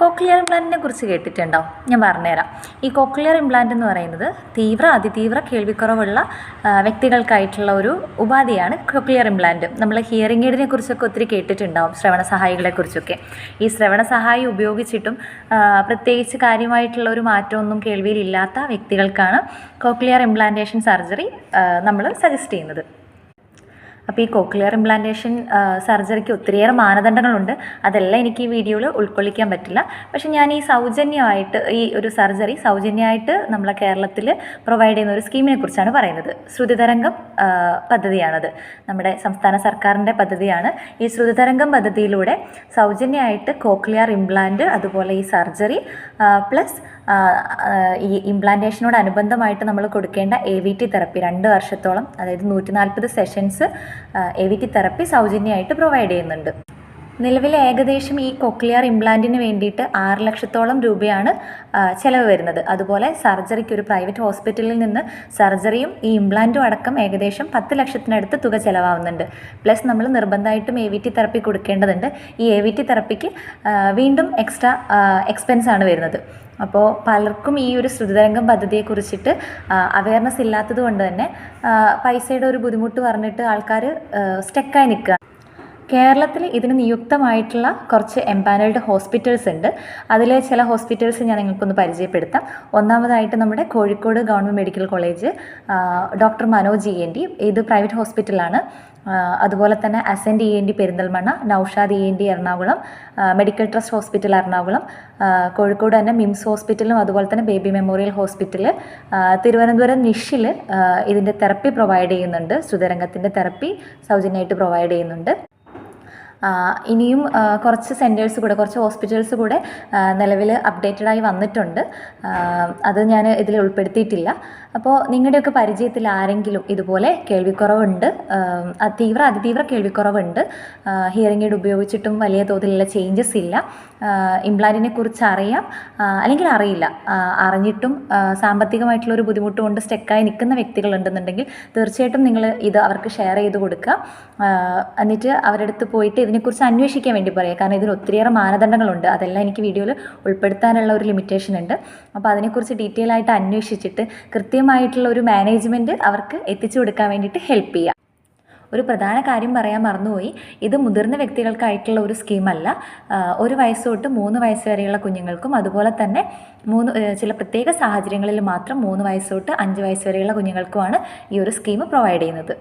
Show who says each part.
Speaker 1: Cochlear ഇംപ്ലാന്റിനെ കുറിച്ച് കേട്ടിട്ടുണ്ടോ? ഞാൻ പറഞ്ഞുതരാം. ഈ കോക്ലിയർ ഇംപ്ലാന്റ് എന്ന് പറയുന്നത് അതിതീവ്ര കേൾവിക്കുറവുള്ള വ്യക്തികൾക്കായിട്ടുള്ള ഒരു ഉപാധിയാണ് കോക്ലിയർ ഇംപ്ലാന്റ്. നമ്മൾ ഹിയറിംഗ് എയ്ഡിനെ കുറിച്ചൊക്കെ ഒത്തിരി കേട്ടിട്ടുണ്ടാവും, ശ്രവണ സഹായികളെ കുറിച്ചൊക്കെ. ഈ ശ്രവണ സഹായി ഉപയോഗിച്ചിട്ടും പ്രത്യേകിച്ച് കാര്യമായിട്ടുള്ള ഒരു മാറ്റമൊന്നും കേൾവിയിലില്ലാത്ത വ്യക്തികൾക്കാണ് കോക്ലിയർ ഇംപ്ലാന്റേഷൻ സർജറി നമ്മൾ സജസ്റ്റ് ചെയ്യുന്നത്. അപ്പോൾ ഈ കോക്ലിയർ ഇംപ്ലാന്റേഷൻ സർജറിക്ക് ഒത്തിരിയേറെ മാനദണ്ഡങ്ങളുണ്ട്. അതെല്ലാം എനിക്ക് ഈ വീഡിയോയിൽ ഉൾക്കൊള്ളിക്കാൻ പറ്റില്ല. പക്ഷെ ഞാൻ ഈ സൗജന്യമായിട്ട് ഈ ഒരു സർജറി സൗജന്യമായിട്ട് നമ്മളെ കേരളത്തിൽ പ്രൊവൈഡ് ചെയ്യുന്ന ഒരു സ്കീമിനെ കുറിച്ചാണ് പറയുന്നത്. ശ്രുതിതരംഗം പദ്ധതിയാണത്. നമ്മുടെ സംസ്ഥാന സർക്കാരിൻ്റെ പദ്ധതിയാണ്. ഈ ശ്രുതിതരംഗം പദ്ധതിയിലൂടെ സൗജന്യമായിട്ട് കോക്ലിയർ ഇംപ്ലാന്റ്, അതുപോലെ ഈ സർജറി പ്ലസ് ഈ ഇംപ്ലാന്റേഷനോടനുബന്ധമായിട്ട് നമ്മൾ കൊടുക്കേണ്ട AVT തെറപ്പി 2 വർഷത്തോളം, അതായത് 140 സെഷൻസ് AVT തെറപ്പി സൗജന്യമായിട്ട് പ്രൊവൈഡ് ചെയ്യുന്നുണ്ട്. നിലവിൽ ഏകദേശം ഈ കോക്ലിയർ ഇംപ്ലാന്റിന് വേണ്ടിയിട്ട് 6 ലക്ഷത്തോളം രൂപയാണ് ചിലവ് വരുന്നത്. അതുപോലെ സർജറിക്ക് ഒരു പ്രൈവറ്റ് ഹോസ്പിറ്റലിൽ നിന്ന് സർജറിയും ഈ ഇംപ്ലാന്റും അടക്കം ഏകദേശം 10 ലക്ഷത്തിനടുത്ത് തുക ചിലവാകുന്നുണ്ട്. പ്ലസ് നമ്മൾ നിർബന്ധമായിട്ടും AVT തെറപ്പി കൊടുക്കേണ്ടതുണ്ട്. ഈ AVT തെറപ്പിക്ക് വീണ്ടും എക്സ്ട്രാ എക്സ്പെൻസ് ആണ് വരുന്നത്. അപ്പോൾ പലർക്കും ഈ ഒരു ശ്രുതിതരംഗം പദ്ധതിയെക്കുറിച്ചിട്ട് അവയർനെസ് ഇല്ലാത്തത് കൊണ്ട് തന്നെ പൈസയുടെ ഒരു ബുദ്ധിമുട്ട് പറഞ്ഞിട്ട് ആൾക്കാർ സ്റ്റക്കായി നിൽക്കുക. കേരളത്തിൽ ഇതിന് നിയുക്തമായിട്ടുള്ള കുറച്ച് എംപാനൽഡ് ഹോസ്പിറ്റൽസ് ഉണ്ട്. അതിൽ ചില ഹോസ്പിറ്റൽസ് ഞാൻ നിങ്ങൾക്കൊന്ന് പരിചയപ്പെടുത്താം. ഒന്നാമതായിട്ട് നമ്മുടെ Kozhikode government medical college, doctor Manoj ENT, ഇത് പ്രൈവറ്റ് ഹോസ്പിറ്റലാണ്. അതുപോലെ തന്നെ assent ENT Perinthalmanna, Naushad ENT Ernakulam, medical trust hospital Ernakulam, Kozhikode തന്നെ മിംസ് ഹോസ്പിറ്റലും അതുപോലെ തന്നെ ബേബി മെമ്മോറിയൽ ഹോസ്പിറ്റൽ, തിരുവനന്തപുരം നിഷിൽ ഇതിൻ്റെ തെറപ്പി പ്രൊവൈഡ് ചെയ്യുന്നുണ്ട്. ശ്രുതിതരംഗത്തിൻ്റെ തെറപ്പി സൗജന്യമായിട്ട് പ്രൊവൈഡ് ചെയ്യുന്നുണ്ട്. ഇനിയും കുറച്ച് സെൻറ്റേഴ്സ് കൂടെ, കുറച്ച് ഹോസ്പിറ്റൽസ് കൂടെ നിലവിൽ അപ്ഡേറ്റഡായി വന്നിട്ടുണ്ട്. അത് ഞാൻ ഇതിൽ ഉൾപ്പെടുത്തിയിട്ടില്ല. അപ്പോൾ നിങ്ങളുടെയൊക്കെ പരിചയത്തിൽ ആരെങ്കിലും ഇതുപോലെ കേൾവിക്കുറവുണ്ട്, അതിതീവ്ര കേൾവിക്കുറവുണ്ട്, ഹിയറിംഗ് എയ്ഡ് ഉപയോഗിച്ചിട്ടും വലിയ തോതിലുള്ള ചേഞ്ചസ് ഇല്ല, ഇംപ്ലാന്റിനെ കുറിച്ച് അറിയാം അല്ലെങ്കിൽ അറിയില്ല, അറിഞ്ഞിട്ടും സാമ്പത്തികമായിട്ടുള്ളൊരു ബുദ്ധിമുട്ട് കൊണ്ട് സ്റ്റക്കായി നിൽക്കുന്ന വ്യക്തികളുണ്ടെന്നുണ്ടെങ്കിൽ തീർച്ചയായിട്ടും നിങ്ങൾ ഇത് അവർക്ക് ഷെയർ ചെയ്ത് കൊടുക്കുക. എന്നിട്ട് അവരുടെ അടുത്ത് പോയിട്ട് ഇതിനെക്കുറിച്ച് അന്വേഷിക്കാൻ വേണ്ടി പറയുക. കാരണം ഇതിന് ഒത്തിരിയേറെ മാനദണ്ഡങ്ങളുണ്ട്. അതെല്ലാം എനിക്ക് വീഡിയോയിൽ ഉൾപ്പെടുത്താനുള്ള ഒരു ലിമിറ്റേഷൻ ഉണ്ട്. അപ്പോൾ അതിനെക്കുറിച്ച് ഡീറ്റെയിൽ ആയിട്ട് അന്വേഷിച്ചിട്ട് കൃത്യമായിട്ടുള്ള ഒരു മാനേജ്മെൻറ്റ് അവർക്ക് എത്തിച്ചു കൊടുക്കാൻ വേണ്ടിയിട്ട് ഹെൽപ്പ് ചെയ്യുക. ഒരു പ്രധാന കാര്യം പറയാൻ മറന്നുപോയി, ഇത് മുതിർന്ന വ്യക്തികൾക്കായിട്ടുള്ള ഒരു സ്കീമല്ല. 1 വയസ്സ് തൊട്ട് 3 വയസ്സ് വരെയുള്ള കുഞ്ഞുങ്ങൾക്കും, അതുപോലെ തന്നെ ചില പ്രത്യേക സാഹചര്യങ്ങളിൽ മാത്രം 3 വയസ്സ് തൊട്ട് 5 വയസ്സ് വരെയുള്ള കുഞ്ഞുങ്ങൾക്കുമാണ് ഈ ഒരു സ്കീം പ്രൊവൈഡ് ചെയ്യുന്നത്.